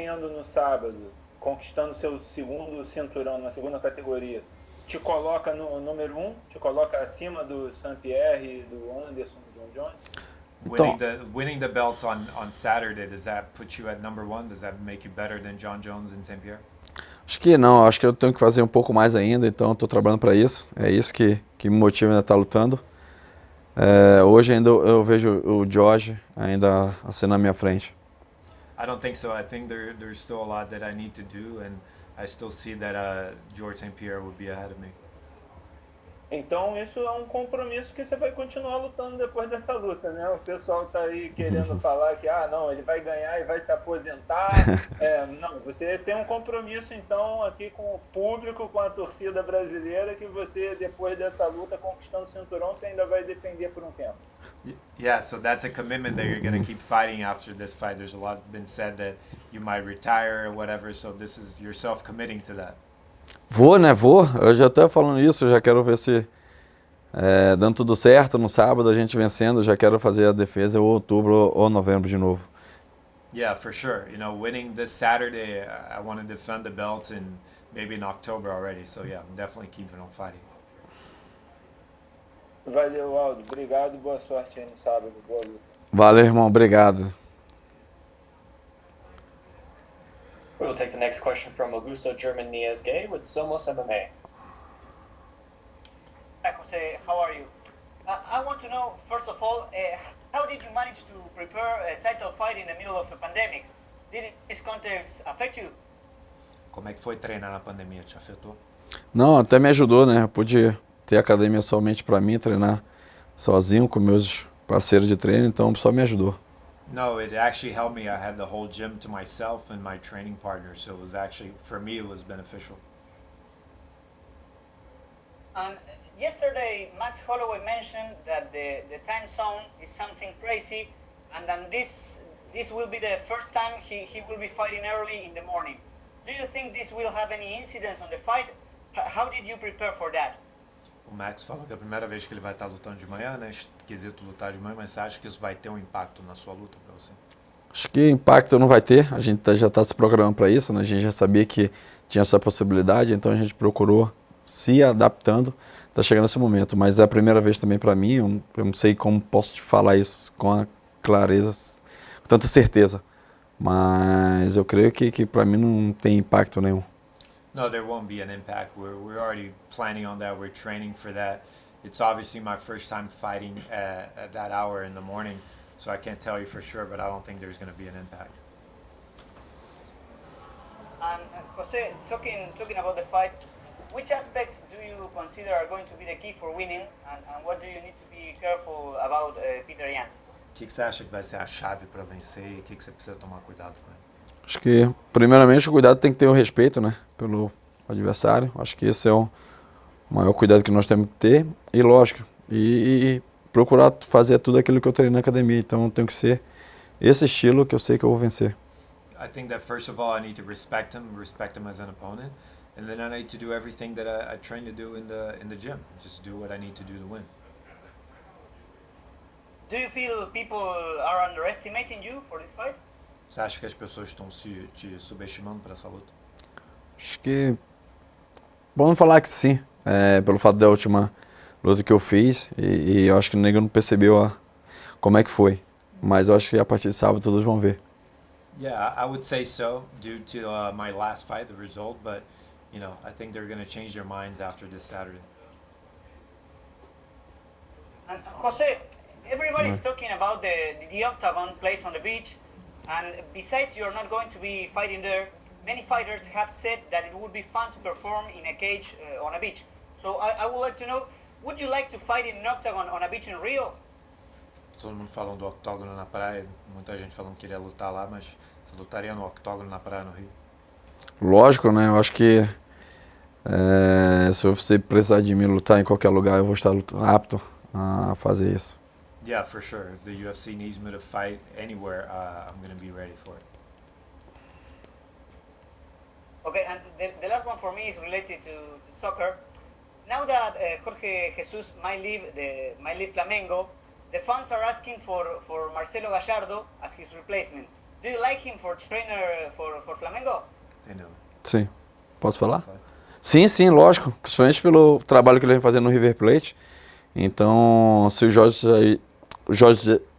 vencendo no sábado, conquistando seu segundo cinturão na segunda categoria, te coloca no número 1? Te coloca acima do Saint-Pierre, do Anderson, do John Jones? Então, winning the belt on Saturday, does that put you at number 1? Does that make you better than John Jones and St. Pierre? acho que não, acho que eu tenho que fazer um pouco mais ainda, então estou trabalhando para isso. É isso que me motiva ainda a estar lutando. Hoje ainda eu vejo o Jorge ainda assim na minha frente. I don't think so. I think there's still a lot that I need to do, and I still see that George St. Pierre would be ahead of me. Então isso é um compromisso que você vai continuar lutando depois dessa luta, né? O pessoal tá aí querendo falar que, não, ele vai ganhar e vai se aposentar. Não, você tem um compromisso então aqui com o público, com a torcida brasileira, que você, depois dessa luta, conquistando o cinturão, você ainda vai defender por um tempo. Yeah, so that's a commitment that you're going to keep fighting after this fight. There's a lot been said that you might retire or whatever, so this is yourself committing to that. Vou, né? Vou. Eu já estou falando isso, eu já quero ver se dando tudo certo no sábado, a gente vencendo, já quero fazer a defesa ou outubro ou novembro de novo. Yeah, for sure. You know, winning this Saturday, I want to defend the belt in maybe in October already. So yeah, I'm definitely keeping on fighting. Valeu, Aldo. Obrigado, boa sorte aí no sábado. Boa luta. Valeu, irmão. Obrigado. We will take the next question from Augusto German Niesgay with Somos MMA. Hi, Jose. How are you? I want to know, first of all, how did you manage to prepare a title fight in the middle of a pandemic? Did this contest affect you? Como é que foi treinar na pandemia? Te afetou? Não, até me ajudou, né? Eu pude ter academia somente para mim, treinar sozinho com meus parceiros de treino, então só me ajudou. No, it actually helped me. I had the whole gym to myself and my training partner, so it was actually, for me, it was beneficial. Yesterday, Max Holloway mentioned that the time zone is something crazy, and then this will be the first time he will be fighting early in the morning. Do you think this will have any incidence on the fight? How did you prepare for that? O Max falou que é a primeira vez que ele vai estar lutando de manhã, né? Esquisito lutar de manhã, mas você acha que isso vai ter um impacto na sua luta para você? Acho que impacto não vai ter, a gente já está se programando para isso, né? A gente já sabia que tinha essa possibilidade, então a gente procurou se adaptando, está chegando esse momento, mas é a primeira vez também para mim, eu não sei como posso te falar isso com a clareza, com tanta certeza, mas eu creio que para mim não tem impacto nenhum. No, there won't be an impact. We're already planning on that. We're training for that. It's obviously my first time fighting at that hour in the morning, so I can't tell you for sure, but I don't think there's going to be an impact. And Jose, talking about the fight, which aspects do you consider are going to be the key for winning, and what do you need to be careful about Peter Yan? O que você acha que vai ser a chave para vencer e o que você precisa tomar cuidado com ele? Acho que, primeiramente, o cuidado tem que ter o respeito, né, pelo adversário. Acho que esse é o maior cuidado que nós temos que ter. E, lógico, e procurar fazer tudo aquilo que eu treino na academia. Então, tem que ser esse estilo que eu sei que eu vou vencer. I think that first of all, I need to respect him as an opponent, and then I need to do everything that I train to do in the gym. Just do what I need to do to win. Do you feel people are underestimating you for this fight? Você acha que as pessoas estão te subestimando para essa luta? Acho que, vamos falar que sim, pelo fato da última luta que eu fiz, e eu acho que o nego não percebeu como é que foi. Mas eu acho que a partir de sábado todos vão ver. Yeah, I would say so, due to my last fight, the result, but you know, I think they're going to change their minds after this Saturday. And Jose, everybody's talking about the octagon place on the beach, and besides you're not going to be fighting there, many fighters have said that it would be fun to perform in a cage on a beach. So I would like to know, would you like to fight in an octagon on a beach in Rio? Todo mundo falando do octógono na praia, muita gente falando que queria lutar lá, mas você lutaria no octógono na praia no Rio? Lógico, né? Eu acho que se você precisar de mim lutar em qualquer lugar, eu vou estar apto a fazer isso. Yeah, for sure. If the UFC needs me to fight anywhere, I'm going to be ready for it. Okay, and the last one for me is related to soccer. Now that Jorge Jesus might leave Flamengo, the fans are asking for Marcelo Gallardo as his replacement. do you like him for trainer for Flamengo? Entendeu? Sim. Posso falar? Sim, sim, lógico. Principalmente pelo trabalho que ele vem fazendo no River Plate. Então, se o Jorge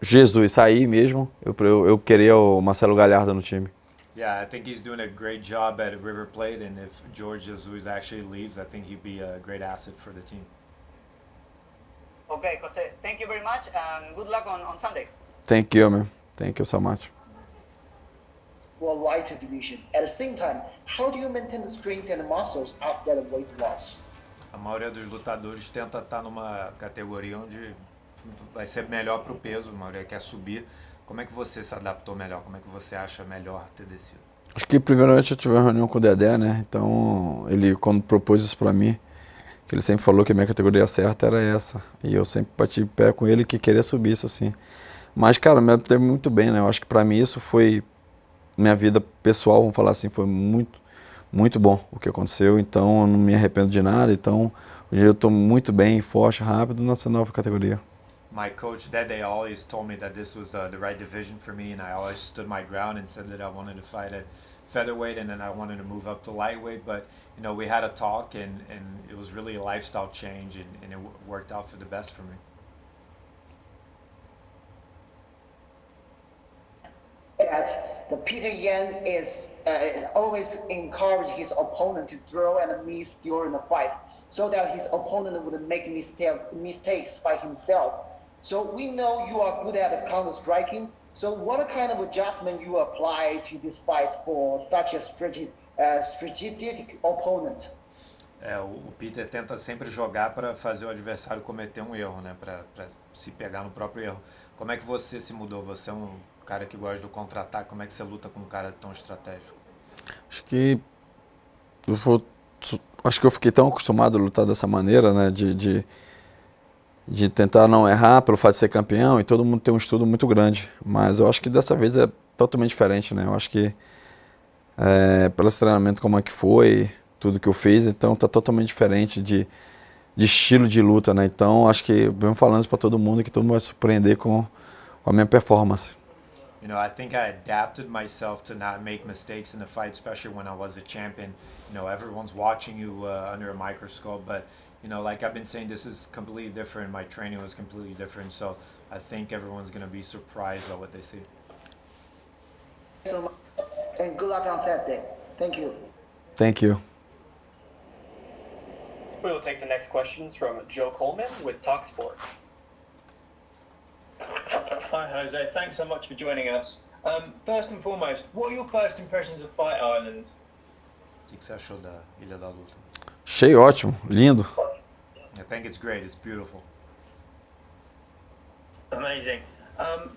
Jesus sair mesmo, eu queria o Marcelo Galhardo no time. Yeah, I think he's doing a great job at River Plate, and if George Jesus actually leaves, I think he'd be a great asset for the team. Okay, Jose, thank you very much and good luck on Sunday. Thank you, man. Thank you so much. For lighter division. At the same time, how do you maintain the strength and the muscles after the weight loss? A maioria dos lutadores tenta estar numa categoria onde vai ser melhor para o peso, a maioria quer subir. Como é que você se adaptou melhor? Como é que você acha melhor ter descido? Acho que primeiramente eu tive uma reunião com o Dedé, né? Então ele quando propôs isso pra mim, que ele sempre falou que a minha categoria certa era essa. E eu sempre bati pé com ele que queria subir isso assim. Mas, cara, me adaptei muito bem, né? Eu acho que pra mim isso foi minha vida pessoal, vamos falar assim, foi muito, muito bom o que aconteceu. Então eu não me arrependo de nada. Então hoje eu tô muito bem, forte, rápido nessa nova categoria. My coach that day always told me that this was the right division for me, and I always stood my ground and said that I wanted to fight at featherweight and then I wanted to move up to lightweight. But you know, we had a talk, and it was really a lifestyle change, and it worked out for the best for me. That the Peter Yan is always encourage his opponent to throw and miss during the fight, so that his opponent would make mistakes by himself. So we know you are good at counter striking. So what kind of adjustment you apply to this fight for such a strategic opponent? O Peter tenta sempre jogar para fazer o adversário cometer um erro, né? Para se pegar no próprio erro. Como é que você se mudou? Você é um cara que gosta do contra-ataque. Como é que você luta com um cara tão estratégico? Acho que eu fiquei tão acostumado a lutar dessa maneira, né? De tentar não errar pelo fato de ser campeão, e todo mundo tem um estudo muito grande. Mas eu acho que dessa vez é totalmente diferente, né? Eu acho que pelo treinamento como é que foi, tudo que eu fiz, então tá totalmente diferente de estilo de luta, né? Então acho que venho falando isso para todo mundo, que todo mundo vai se surpreender com a minha performance. You know, I think I adapted myself to not make mistakes in the fight, especially when I was a champion. You know, everyone's watching you under a microscope, but you know, like I've been saying, this is completely different. My training was completely different, so I think everyone's going to be surprised by what they see. So much, and good luck on Saturday. Thank you. Thank you. We will take the next questions from Joe Coleman with TalkSport. Hi Jose, thanks so much for joining us. First and foremost, what are your first impressions of Fight Island? O que você achou da Ilha da Luta? Achei ótimo, lindo. I think it's great. It's beautiful. Amazing.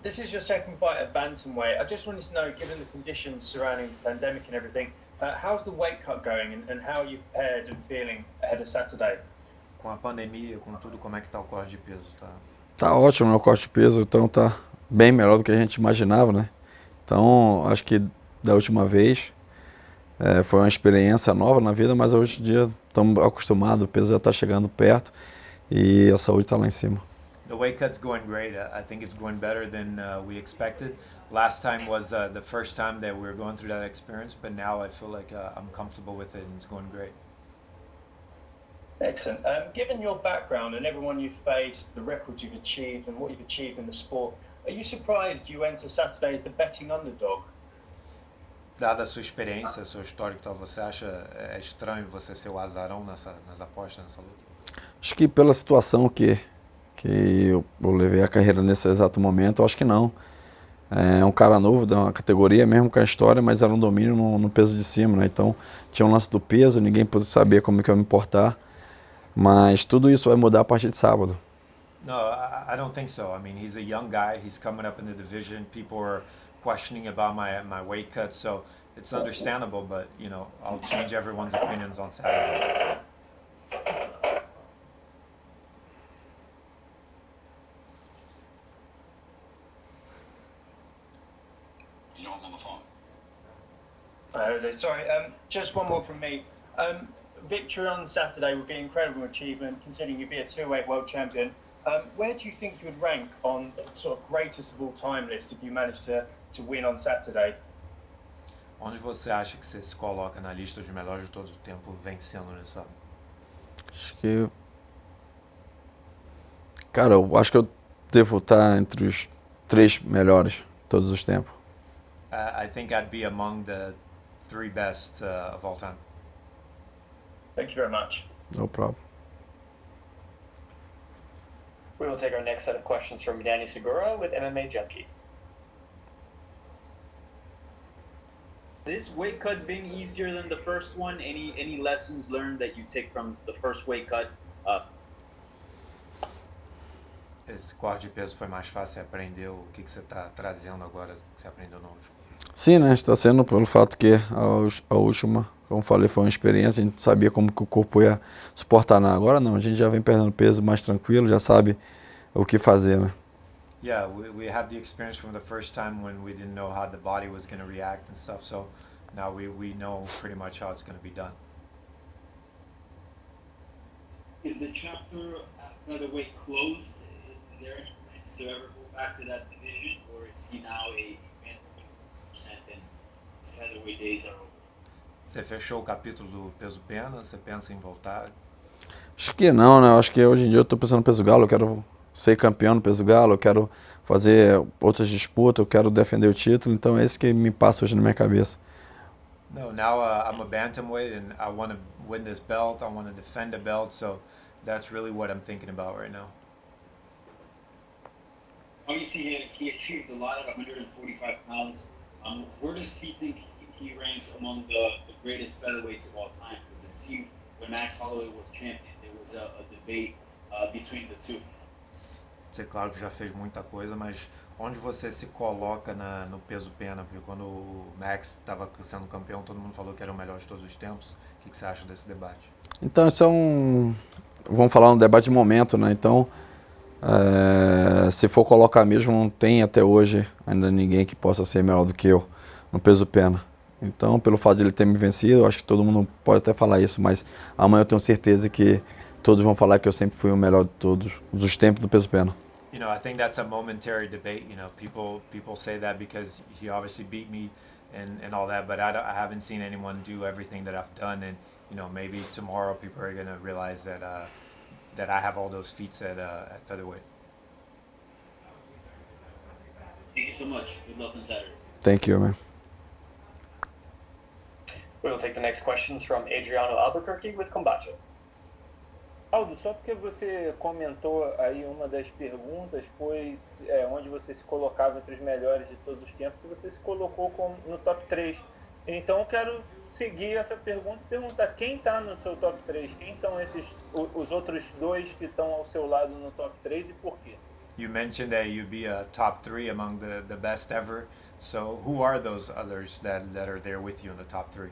This is your second fight at bantamweight. I just wanted to know, given the conditions surrounding the pandemic and everything, how's the weight cut going and how are you prepared and feeling ahead of Saturday? Com a pandemia, com tudo, como é que tá o corte de peso? Tá ótimo, né, o corte de peso, então tá bem melhor do que a gente imaginava, né? Então, acho que da última vez foi uma experiência nova na vida, mas hoje em dia estamos acostumados, o peso já está chegando perto e a saúde está lá em cima. The weight cut's going great. I think it's going better than we expected. Last time was the first time that we were going through that experience, but now I feel like I'm comfortable with it and it's going great. Excellent. Given your background and everyone you've faced, the records you've achieved and what you've achieved in the sport, are you surprised you enter Saturday as the betting underdog? Dada a sua experiência, seu histórico, então, você acha estranho você ser o azarão nas apostas, nessa luta? Acho que pela situação que eu levei a carreira nesse exato momento, eu acho que não. É um cara novo da categoria, mesmo com a história, mas era um domínio no peso de cima, né? Então tinha um lance do peso, ninguém pôde saber como que eu ia me portar. Mas tudo isso vai mudar a partir de sábado. No, I don't think so. I mean, he's a young guy. He's coming up in the division. People are questioning about my weight cut, so it's understandable. But you know, I'll change everyone's opinions on Saturday. You're on the phone. Jose, sorry. Just one more from me. Victory on Saturday would be an incredible achievement, considering you'd be a 2-weight world champion. Where do you think you would rank on the sort of greatest of all time list if you managed to to win on Saturday. Onde você acha que você se coloca na lista dos melhores de todo o tempo vencendo nesse sábado? Acho que. Cara, eu acho que eu devo estar entre os 3 melhores de todos os tempos. I think I'd be among the 3 best of all time. Thank you very much. No problem. We will take our next set of questions from Danny Segura with MMA Junkie. This weight cut being easier than the first one, any lessons learned that you take from the first weight cut? Esse corte de peso foi mais fácil, você aprendeu o que você está trazendo agora, que você aprendeu no último? Sim, né? Está sendo pelo fato que a última, como falei, foi uma experiência, a gente sabia como que o corpo ia suportar. Não, agora não, a gente já vem perdendo peso mais tranquilo, já sabe o que fazer, né? Yeah, we have the experience from the first time when we didn't know how the body was going to react and stuff, so now we know pretty much how it's going to be done. Is the chapter at featherweight closed? Is there any plans to ever go back to that division, or is he now a man and his featherweight days are over? Você fechou o capítulo do peso pena? Você pensa em voltar? Acho que não, né? Acho que hoje em dia eu estou pensando no peso galo, eu quero ser campeão no peso galo, eu quero fazer outras disputas, eu quero defender o título, então é isso que me passa hoje na minha cabeça. No, now I'm a bantamweight and I want to win this belt, I want to defend the belt, so that's really what I'm thinking about right now. Obviously, he achieved a lot at 145 pounds. Where does he think he ranks among the greatest featherweights of all time? Because it seemed when Max Holloway was champion, there was a debate between the two. Você, claro que já fez muita coisa, mas onde você se coloca no peso pena? Porque quando o Max estava sendo campeão, todo mundo falou que era o melhor de todos os tempos. O que você acha desse debate? Então, isso é vamos falar um debate de momento, né? Então, se for colocar mesmo, não tem até hoje ainda ninguém que possa ser melhor do que eu no peso pena. Então, pelo fato de ele ter me vencido, eu acho que todo mundo pode até falar isso, mas amanhã eu tenho certeza que todos vão falar que eu sempre fui o melhor de todos os tempos do peso pena. You know, I think that's a momentary debate. You know, people say that because he obviously beat me and all that, but I haven't seen anyone do everything that I've done. And you know, maybe tomorrow people are gonna realize that that I have all those feats at featherweight. Thank you so much. Good luck on Saturday. Thank you, man. We will take the next questions from Adriano Albuquerque with Combacho. Aldo, só porque você comentou aí uma das perguntas foi onde você se colocava entre os melhores de todos os tempos e você se colocou no top 3. Então eu quero seguir essa pergunta e perguntar quem está no seu top 3, quem são os outros 2 que estão ao seu lado no top 3 e por quê? You mentioned that you'd be a top 3 among the best ever. So who are those others that are there with you in the top 3?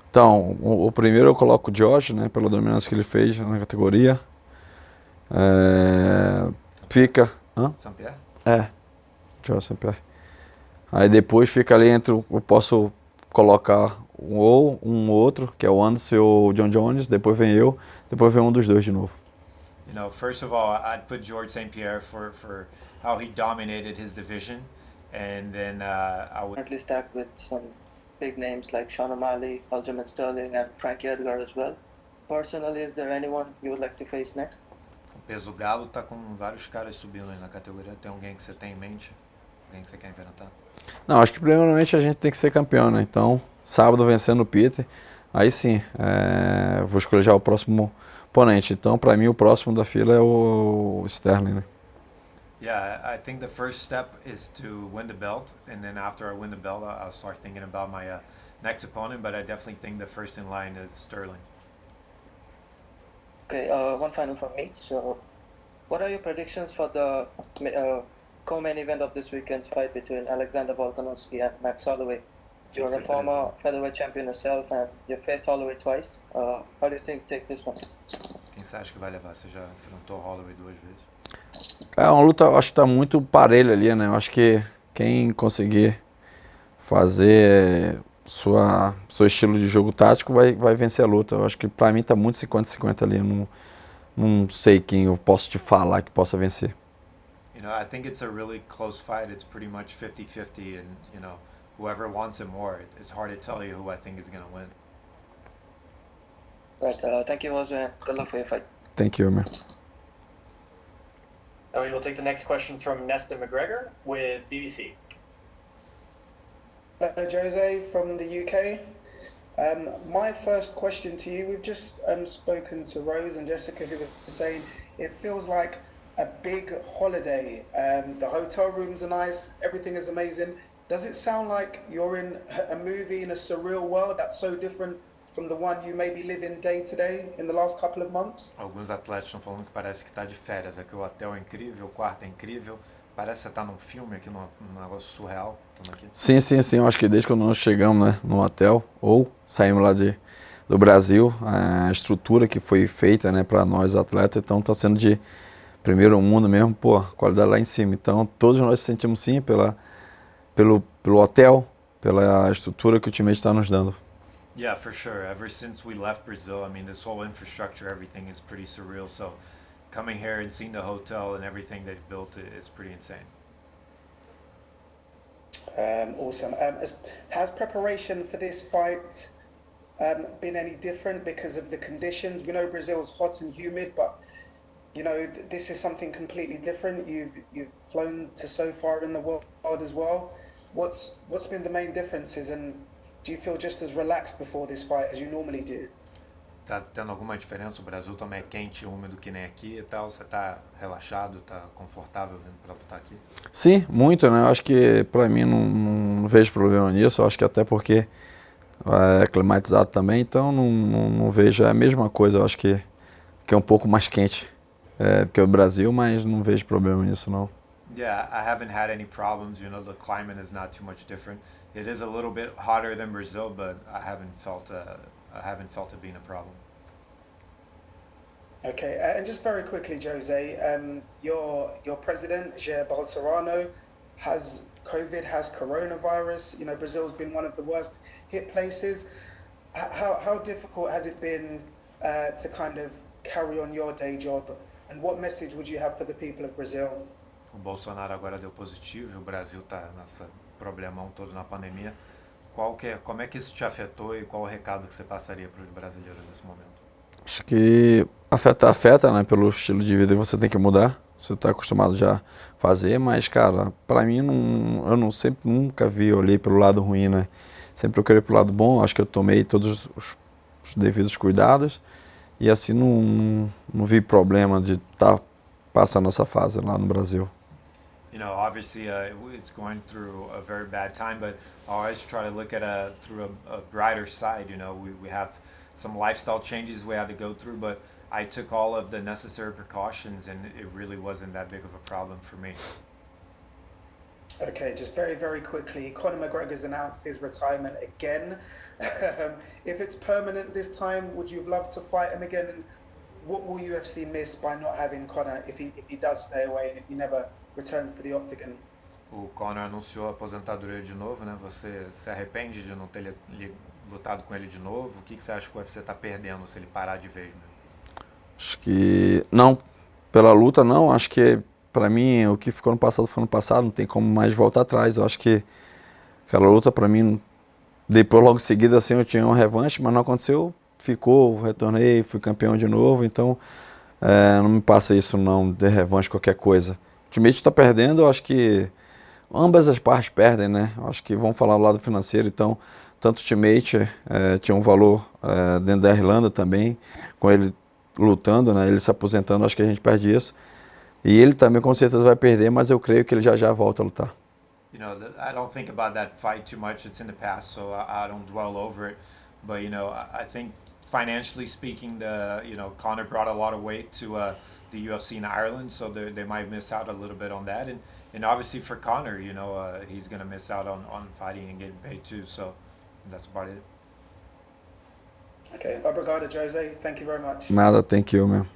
Então, o primeiro eu coloco o George, né, pela dominância que ele fez na categoria. Fica... Saint-Pierre? George Saint-Pierre. Aí depois fica ali entre... Eu posso colocar um outro, que é o Anderson ou o John Jones, depois vem eu, depois vem um dos dois de novo. You know, first of all, I'd put George St. Pierre for how he dominated his division, and then I would... Currently stacked with some big names like Sean O'Malley, Aljamain Sterling, and Frankie Edgar as well. Personally, is there anyone you would like to face next? O peso galo tá com vários caras subindo aí na categoria. Tem alguém que você tem em mente? Alguém que você quer enfrentar? Não, acho que primeiramente a gente tem que ser campeão, né? Então, sábado vencendo o Peter, aí sim, vou escolher já o próximo oponente. Então, para mim, o próximo da fila é o Sterling, né? Yeah, I think the first step is to win the belt, and then after I win the belt, I'll start thinking about my next opponent. But I definitely think the first in line is Sterling. Okay, one final from me. So, what are your predictions for the co-main event of this weekend's fight between Alexander Volkanovski and Max Holloway? You're a former featherweight champion yourself, and you faced Holloway twice. How do you think takes this one? Quem você acha que vai levar? Você já enfrentou Holloway 2 vezes? É uma luta, eu acho que está muito parelho ali, né? Eu acho que quem conseguir fazer seu estilo de jogo tático vai vencer a luta. Eu acho que para mim está muito 50-50 ali. Não sei quem eu posso te falar que possa vencer. You I think it's a really close fight. It's pretty much 50-50, and whoever wants it more. It's hard to tell you who I think is going to win. Right. Thank you, Jose. Good luck for your fight. Thank you, man. Now we will take the next questions from Nesta McGregor with BBC. Hello, Jose from the UK. My first question to you, we've just spoken to Rose and Jessica, who were saying it feels like a big holiday. The hotel rooms are nice, everything is amazing. Does it sound like you're in a movie in a surreal world that's so different from the one you may be living day to day in the last couple of months? Alguns atletas estão falando que parece que está de férias, aqui o hotel é incrível, o quarto é incrível, parece que você está num filme aqui, num negócio surreal. Aqui. Sim, eu acho que desde quando nós chegamos, né, no hotel, ou saímos lá do Brasil, a estrutura que foi feita, né, para nós atletas, então está sendo de primeiro mundo mesmo, pô, qualidade lá em cima. Então todos nós sentimos sim pelo hotel, pela estrutura que o time está nos dando. Yeah, for sure. Ever since we left Brazil, I mean, this whole infrastructure, everything is pretty surreal. So coming here and seeing the hotel and everything they've built is pretty insane. Awesome. Has preparation for this fight been any different because of the conditions? We know Brazil's hot and humid, but this is something completely different. You've flown to so far in the world as well. What's been the main differences, and do you feel just as relaxed before this fight as you normally do? Tá tendo alguma diferença? O Brasil também é quente e úmido que nem aqui e tal. Você tá relaxado, tá confortável vindo para lutar aqui? Sim, muito, né? Eu acho que para mim não vejo problema nisso. Eu acho que até porque é climatizado também, então não vejo a mesma coisa. Eu acho que é um pouco mais quente que o Brasil, mas não vejo problema nisso não. Yeah, I haven't had any problems. The climate is not too much different. It is a little bit hotter than Brazil, but I haven't felt it being a problem. Okay, and just very quickly, Jose, your president, Jair Bolsonaro, has COVID, has coronavirus. Brazil's been one of the worst hit places. How difficult has it been to kind of carry on your day job? And what message would you have for the people of Brazil? O Bolsonaro agora deu positivo e o Brasil está nesse problemão todo na pandemia. Como é que isso te afetou e qual o recado que você passaria para os brasileiros nesse momento? Acho que afeta, né, pelo estilo de vida, e você tem que mudar. Você está acostumado já a fazer, mas, cara, para mim, eu nunca olhei pelo lado ruim, né? Sempre eu queria pelo lado bom. Acho que eu tomei todos os devidos cuidados e assim não vi problema de estar passando essa fase lá no Brasil. Obviously, it's going through a very bad time, but I always try to look at through a brighter side. We have some lifestyle changes we had to go through, but I took all of the necessary precautions, and it really wasn't that big of a problem for me. Okay, just very, very quickly, Conor McGregor's announced his retirement again. If it's permanent this time, would you have loved to fight him again? And what will UFC miss by not having Conor if he does stay away and if he never returns to the octagon? O Conor anunciou a aposentadoria de novo, né? Você se arrepende de não ter lutado com ele de novo? O que você acha que o UFC está perdendo se ele parar de vez mesmo? Acho que não, pela luta não. Acho que para mim o que ficou no passado, não tem como mais voltar atrás. Eu acho que aquela luta para mim, depois logo em seguida assim eu tinha uma revanche, mas não aconteceu. Ficou, retornei, fui campeão de novo, então não me passa isso não, de revanche, qualquer coisa. O time está perdendo, eu acho que ambas as partes perdem, né? Eu acho que vamos falar do lado financeiro, então tanto o teammate tinha um valor dentro da Irlanda também, com ele lutando, né? Ele se aposentando, acho que a gente perde isso. E ele também com certeza vai perder, mas eu creio que ele já volta a lutar. I don't think about that fight too much. It's in the past, so I don't dwell over it. But I think financially speaking, Conor brought a lot of weight to the UFC in Ireland, so they might miss out a little bit on that. And obviously for Conor, he's going to miss out on fighting and getting paid too. So that's about it. Okay, obrigado, Jose. Thank you very much. Nada, thank you, man.